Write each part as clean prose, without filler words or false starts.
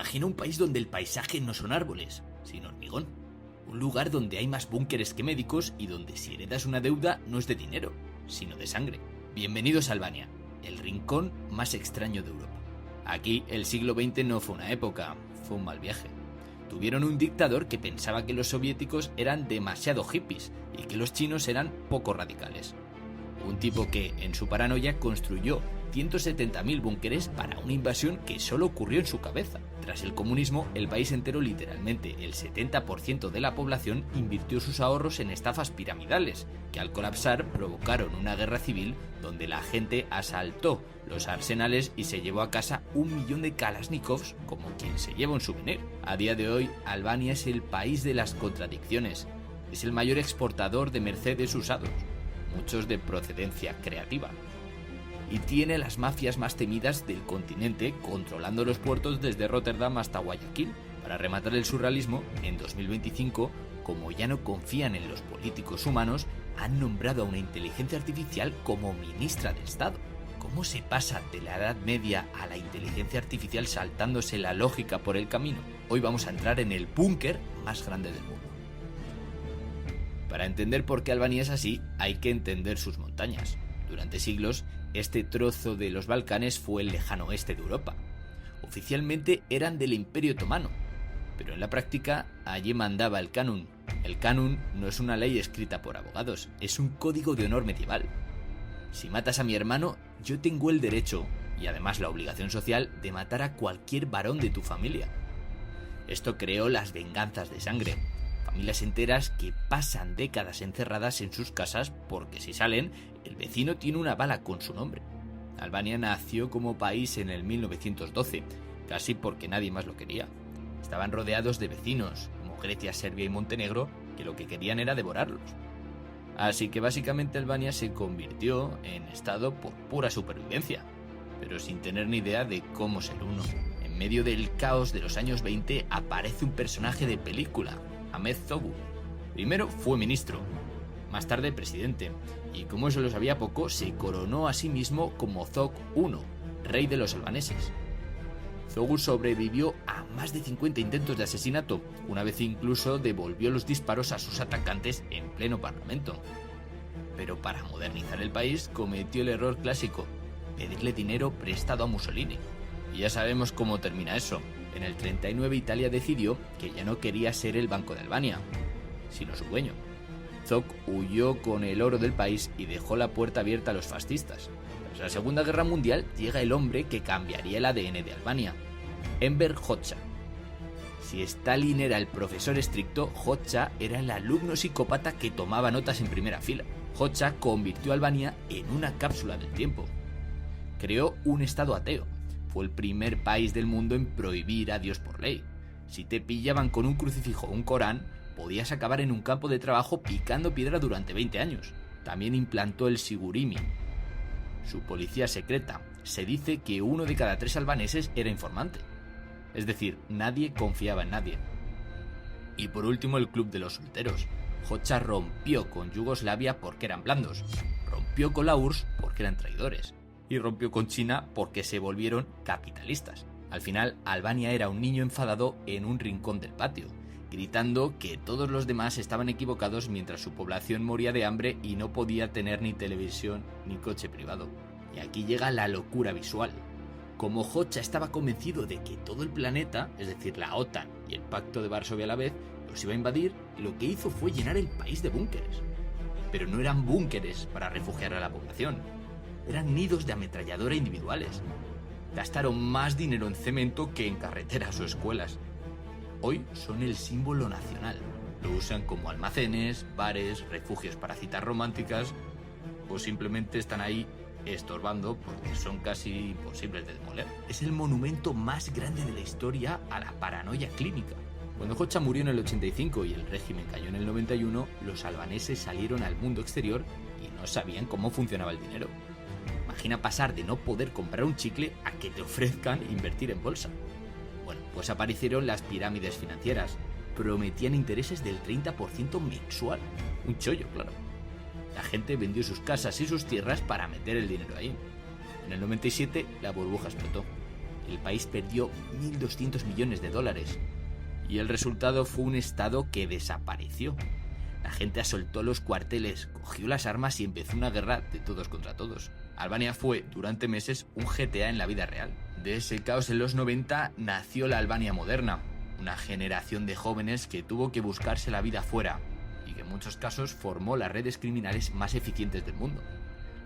Imagina un país donde el paisaje no son árboles, sino hormigón. Un lugar donde hay más búnkeres que médicos y donde si heredas una deuda no es de dinero, sino de sangre. Bienvenidos a Albania, el rincón más extraño de Europa. Aquí el siglo XX no fue una época, fue un mal viaje. Tuvieron un dictador que pensaba que los soviéticos eran demasiado hippies y que los chinos eran poco radicales. Un tipo que, en su paranoia, construyó 170.000 búnkeres para una invasión que solo ocurrió en su cabeza. Tras el comunismo, el país entero, literalmente el 70% de la población, invirtió sus ahorros en estafas piramidales, que al colapsar provocaron una guerra civil donde la gente asaltó los arsenales y se llevó a casa 1 millón de Kalashnikovs como quien se lleva un souvenir. A día de hoy, Albania es el país de las contradicciones. Es el mayor exportador de Mercedes usados, muchos de procedencia creativa. Y tiene las mafias más temidas del continente, controlando los puertos desde Rotterdam hasta Guayaquil. Para rematar el surrealismo, en 2025, como ya no confían en los políticos humanos, han nombrado a una inteligencia artificial como ministra de Estado. ¿Cómo se pasa de la Edad Media a la inteligencia artificial saltándose la lógica por el camino? Hoy vamos a entrar en el búnker más grande del mundo. Para entender por qué Albania es así, hay que entender sus montañas. Durante siglos, este trozo de los Balcanes fue el lejano oeste de Europa. Oficialmente eran del Imperio Otomano, pero en la práctica allí mandaba el Kanun. El Kanun no es una ley escrita por abogados, es un código de honor medieval. Si matas a mi hermano, yo tengo el derecho, y además la obligación social, de matar a cualquier varón de tu familia. Esto creó las venganzas de sangre. Familias enteras que pasan décadas encerradas en sus casas porque si salen, el vecino tiene una bala con su nombre. Albania nació como país en el 1912, casi porque nadie más lo quería. Estaban rodeados de vecinos, como Grecia, Serbia y Montenegro, que lo que querían era devorarlos. Así que básicamente Albania se convirtió en estado por pura supervivencia, pero sin tener ni idea de cómo ser uno. En medio del caos de los años 20 aparece un personaje de película, Ahmet Zogu. Primero fue ministro, más tarde presidente, y como eso lo sabía poco, se coronó a sí mismo como Zog I, rey de los albaneses. Zogu sobrevivió a más de 50 intentos de asesinato, una vez incluso devolvió los disparos a sus atacantes en pleno parlamento. Pero para modernizar el país cometió el error clásico, pedirle dinero prestado a Mussolini. Y ya sabemos cómo termina eso. En el 39 Italia decidió que ya no quería ser el Banco de Albania, sino su dueño. Zog huyó con el oro del país y dejó la puerta abierta a los fascistas. Tras la Segunda Guerra Mundial llega el hombre que cambiaría el ADN de Albania, Enver Hoxha. Si Stalin era el profesor estricto, Hoxha era el alumno psicópata que tomaba notas en primera fila. Hoxha convirtió a Albania en una cápsula del tiempo. Creó un estado ateo. Fue el primer país del mundo en prohibir a Dios por ley. Si te pillaban con un crucifijo o un Corán, podías acabar en un campo de trabajo picando piedra durante 20 años. También implantó el Sigurimi, su policía secreta. Se dice que 1 de cada 3 albaneses era informante. Es decir, nadie confiaba en nadie. Y por último, el club de los solteros. Hoxha rompió con Yugoslavia porque eran blandos. Rompió con la URSS porque eran traidores. Y rompió con China porque se volvieron capitalistas. Al final, Albania era un niño enfadado en un rincón del patio, gritando que todos los demás estaban equivocados mientras su población moría de hambre y no podía tener ni televisión ni coche privado. Y aquí llega la locura visual. Como Hoxha estaba convencido de que todo el planeta, es decir, la OTAN y el Pacto de Varsovia a la vez, los iba a invadir, lo que hizo fue llenar el país de búnkeres. Pero no eran búnkeres para refugiar a la población. Eran nidos de ametralladora individuales. Gastaron más dinero en cemento que en carreteras o escuelas. Hoy son el símbolo nacional. Lo usan como almacenes, bares, refugios para citas románticas o simplemente están ahí estorbando porque son casi imposibles de demoler. Es el monumento más grande de la historia a la paranoia clínica. Cuando Hoxha murió en el 85 y el régimen cayó en el 91, los albaneses salieron al mundo exterior y no sabían cómo funcionaba el dinero. Imagina pasar de no poder comprar un chicle a que te ofrezcan invertir en bolsa. Bueno, pues aparecieron las pirámides financieras. Prometían intereses del 30% mensual. Un chollo, claro. La gente vendió sus casas y sus tierras para meter el dinero ahí. En el 97 la burbuja explotó. el país perdió 1.200 millones de dólares. Y el resultado fue un estado que desapareció. La gente asoltó los cuarteles, cogió las armas y empezó una guerra de todos contra todos. Albania fue, durante meses, un GTA en la vida real. De ese caos en los 90 nació la Albania moderna, una generación de jóvenes que tuvo que buscarse la vida fuera y que en muchos casos formó las redes criminales más eficientes del mundo.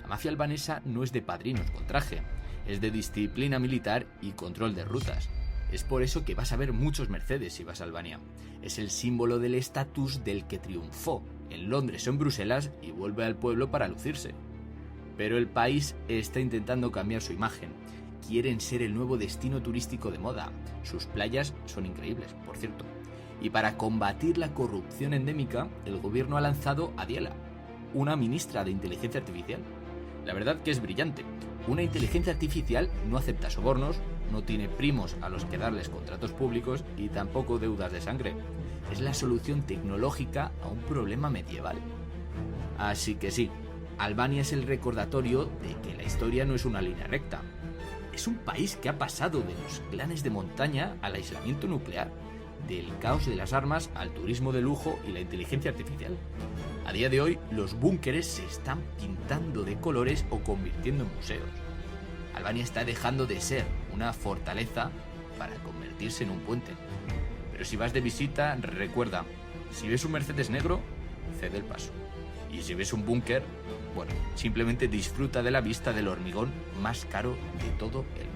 La mafia albanesa no es de padrinos con traje, es de disciplina militar y control de rutas. Es por eso que vas a ver muchos Mercedes si vas a Albania. Es el símbolo del estatus del que triunfó en Londres o en Bruselas y vuelve al pueblo para lucirse. Pero el país está intentando cambiar su imagen. Quieren ser el nuevo destino turístico de moda. Sus playas son increíbles, por cierto. Y para combatir la corrupción endémica, el gobierno ha lanzado a Diela, una ministra de inteligencia artificial. La verdad que es brillante. Una inteligencia artificial no acepta sobornos, no tiene primos a los que darles contratos públicos y tampoco deudas de sangre. Es la solución tecnológica a un problema medieval. Así que sí, Albania es el recordatorio de que la historia no es una línea recta. Es un país que ha pasado de los clanes de montaña al aislamiento nuclear, del caos de las armas al turismo de lujo y la inteligencia artificial. A día de hoy, los búnkeres se están pintando de colores o convirtiendo en museos. Albania está dejando de ser una fortaleza para convertirse en un puente. Pero si vas de visita, recuerda, si ves un Mercedes negro, cede el paso. Y si ves un búnker, bueno, simplemente disfruta de la vista del hormigón más caro de todo el mundo.